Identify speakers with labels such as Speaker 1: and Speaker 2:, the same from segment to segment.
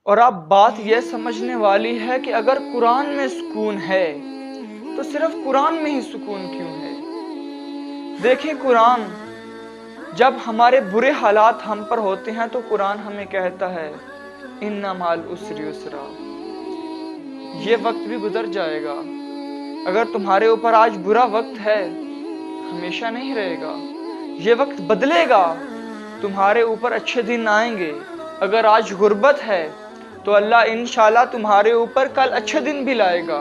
Speaker 1: اور اب بات یہ سمجھنے والی ہے کہ اگر قرآن میں سکون ہے تو صرف قرآن میں ہی سکون کیوں ہے؟ دیکھیں، قرآن جب ہمارے برے حالات ہم پر ہوتے ہیں تو قرآن ہمیں کہتا ہے ان مع العسر یسرا، یہ وقت بھی گزر جائے گا۔ اگر تمہارے اوپر آج برا وقت ہے، ہمیشہ نہیں رہے گا، یہ وقت بدلے گا، تمہارے اوپر اچھے دن آئیں گے۔ اگر آج غربت ہے تو اللہ انشاءاللہ تمہارے اوپر کل اچھے دن بھی لائے گا۔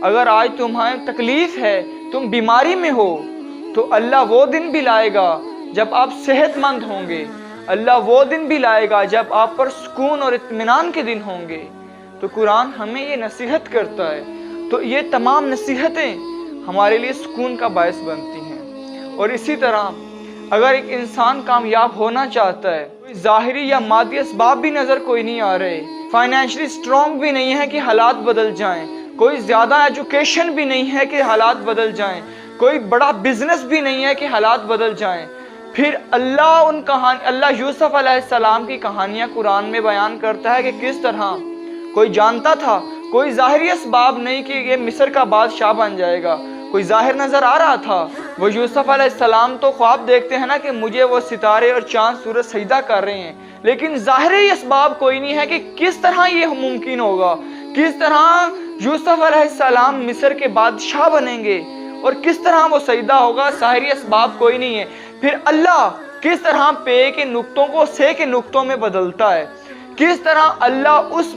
Speaker 1: اگر آج تمہیں تکلیف ہے، تم بیماری میں ہو، تو اللہ وہ دن بھی لائے گا جب آپ صحت مند ہوں گے۔ اللہ وہ دن بھی لائے گا جب آپ پر سکون اور اطمینان کے دن ہوں گے۔ تو قرآن ہمیں یہ نصیحت کرتا ہے، تو یہ تمام نصیحتیں ہمارے لیے سکون کا باعث بنتی ہیں۔ اور اسی طرح اگر ایک انسان کامیاب ہونا چاہتا ہے، کوئی ظاہری یا مادی اسباب بھی نظر کوئی نہیں آ رہے، فائنینشلی سٹرونگ بھی نہیں ہے کہ حالات بدل جائیں، کوئی زیادہ ایجوکیشن بھی نہیں ہے کہ حالات بدل جائیں، کوئی بڑا بزنس بھی نہیں ہے کہ حالات بدل جائیں، پھر اللہ یوسف علیہ السلام کی کہانیاں قرآن میں بیان کرتا ہے کہ کس طرح کوئی جانتا تھا، کوئی ظاہری اسباب نہیں کہ یہ مصر کا بادشاہ بن جائے گا، کوئی ظاہر نظر آ رہا تھا۔ وہ یوسف علیہ السلام تو خواب دیکھتے ہیں نا کہ مجھے وہ ستارے اور چاند سورج سجدہ کر رہے ہیں، لیکن ظاہری اسباب کوئی نہیں ہے کہ کس طرح یہ ممکن ہوگا، کس طرح یوسف علیہ السلام مصر کے بادشاہ بنیں گے اور کس طرح وہ سجدہ ہوگا، ظاہری اسباب کوئی نہیں ہے۔ پھر اللہ کس طرح پے کے نقطوں کو سے کے نقطوں میں بدلتا ہے، کس طرح اللہ اس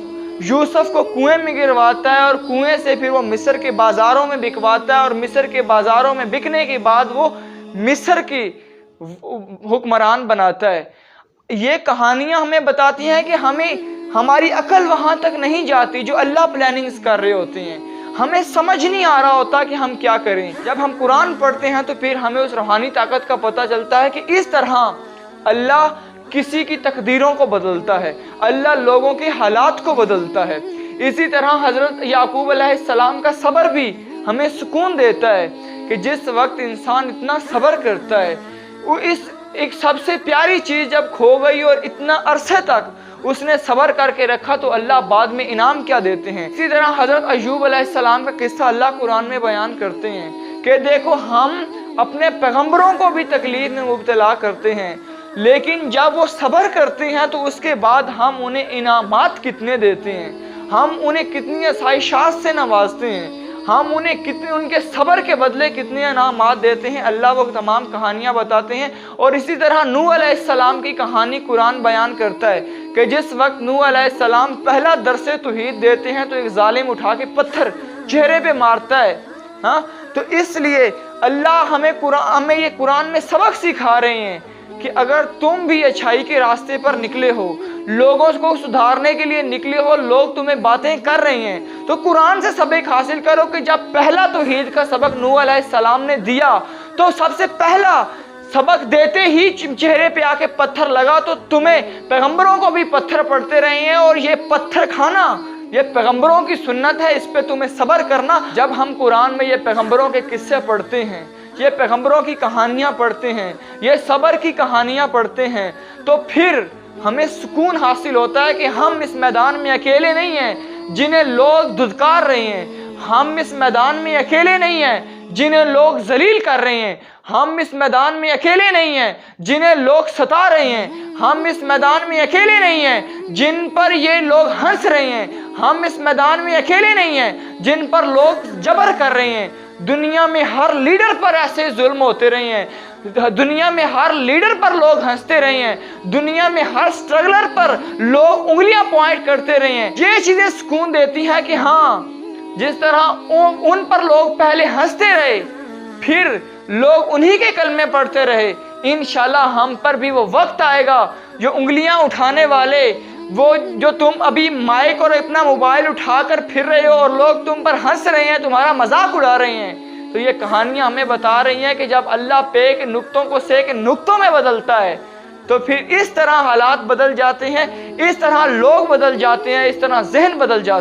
Speaker 1: یوسف کو کنویں میں گرواتا ہے اور کنویں سے پھر وہ مصر کے بازاروں میں بکواتا ہے، اور مصر کے بازاروں میں بکنے کے بعد وہ مصر کی حکمران بناتا ہے۔ یہ کہانیاں ہمیں بتاتی ہیں کہ ہماری عقل وہاں تک نہیں جاتی جو اللہ پلاننگز کر رہے ہوتے ہیں، ہمیں سمجھ نہیں آ رہا ہوتا کہ ہم کیا کریں۔ جب ہم قرآن پڑھتے ہیں تو پھر ہمیں اس روحانی طاقت کا پتہ چلتا ہے کہ اس طرح اللہ کسی کی تقدیروں کو بدلتا ہے، اللہ لوگوں کے حالات کو بدلتا ہے۔ اسی طرح حضرت یعقوب علیہ السلام کا صبر بھی ہمیں سکون دیتا ہے کہ جس وقت انسان اتنا صبر کرتا ہے، وہ ایک سب سے پیاری چیز جب کھو گئی اور اتنا عرصے تک اس نے صبر کر کے رکھا تو اللہ بعد میں انعام کیا دیتے ہیں۔ اسی طرح حضرت ایوب علیہ السلام کا قصہ اللہ قرآن میں بیان کرتے ہیں کہ دیکھو، ہم اپنے پیغمبروں کو بھی تکلیف میں مبتلا کرتے ہیں، لیکن جب وہ صبر کرتے ہیں تو اس کے بعد ہم انہیں انعامات کتنے دیتے ہیں، ہم انہیں کتنی آسائشات سے نوازتے ہیں، ہم انہیں کتنے ان کے صبر کے بدلے کتنے انعامات دیتے ہیں، اللہ وہ تمام کہانیاں بتاتے ہیں۔ اور اسی طرح نوح علیہ السلام کی کہانی قرآن بیان کرتا ہے کہ جس وقت نوح علیہ السلام پہلا درس توحید دیتے ہیں تو ایک ظالم اٹھا کے پتھر چہرے پہ مارتا ہے۔ تو اس لیے اللہ ہمیں یہ قرآن میں سبق سکھا رہے ہیں کہ اگر تم بھی اچھائی کے راستے پر نکلے ہو، لوگوں کو سدھارنے کے لیے نکلے ہو، لوگ تمہیں باتیں کر رہے ہیں، تو قرآن سے سبق حاصل کرو کہ جب پہلا توحید کا سبق نوح علیہ السلام نے دیا تو سب سے پہلا سبق دیتے ہی چہرے پہ آ کے پتھر لگا، تو تمہیں پیغمبروں کو بھی پتھر پڑتے رہے ہیں، اور یہ پتھر کھانا یہ پیغمبروں کی سنت ہے، اس پہ تمہیں صبر کرنا۔ جب ہم قرآن میں یہ پیغمبروں کے قصے پڑھتے ہیں، یہ پیغمبروں کی کہانیاں پڑھتے ہیں، یہ صبر کی کہانیاں پڑھتے ہیں، تو پھر ہمیں سکون حاصل ہوتا ہے کہ ہم اس میدان میں اکیلے نہیں ہیں جنہیں لوگ دھتکار رہے ہیں، ہم اس میدان میں اکیلے نہیں ہیں جنہیں لوگ ذلیل کر رہے ہیں، ہم اس میدان میں اکیلے نہیں ہیں جنہیں لوگ ستا رہے ہیں، ہم اس میدان میں اکیلے نہیں ہیں جن پر یہ لوگ ہنس رہے ہیں، ہم اس میدان میں اکیلے نہیں ہیں جن پر لوگ جبر کر رہے ہیں۔ دنیا میں ہر لیڈر پر ایسے ظلم ہوتے رہے ہیں، دنیا میں ہر لیڈر پر لوگ ہنستے رہے ہیں، دنیا میں ہر سٹرگلر پر لوگ انگلیاں پوائنٹ کرتے رہے ہیں۔ یہ چیزیں سکون دیتی ہیں کہ ہاں، جس طرح ان پر لوگ پہلے ہنستے رہے، پھر لوگ انہی کے کلمے پڑھتے رہے، انشاءاللہ ہم پر بھی وہ وقت آئے گا جو انگلیاں اٹھانے والے، وہ جو تم ابھی مائک اور اپنا موبائل اٹھا کر پھر رہے ہو اور لوگ تم پر ہنس رہے ہیں، تمہارا مذاق اڑا رہے ہیں، تو یہ کہانیاں ہمیں بتا رہی ہیں کہ جب اللہ پے کے نقطوں کو سے کے نقطوں میں بدلتا ہے تو پھر اس طرح حالات بدل جاتے ہیں، اس طرح لوگ بدل جاتے ہیں، اس طرح ذہن بدل جاتے ہیں۔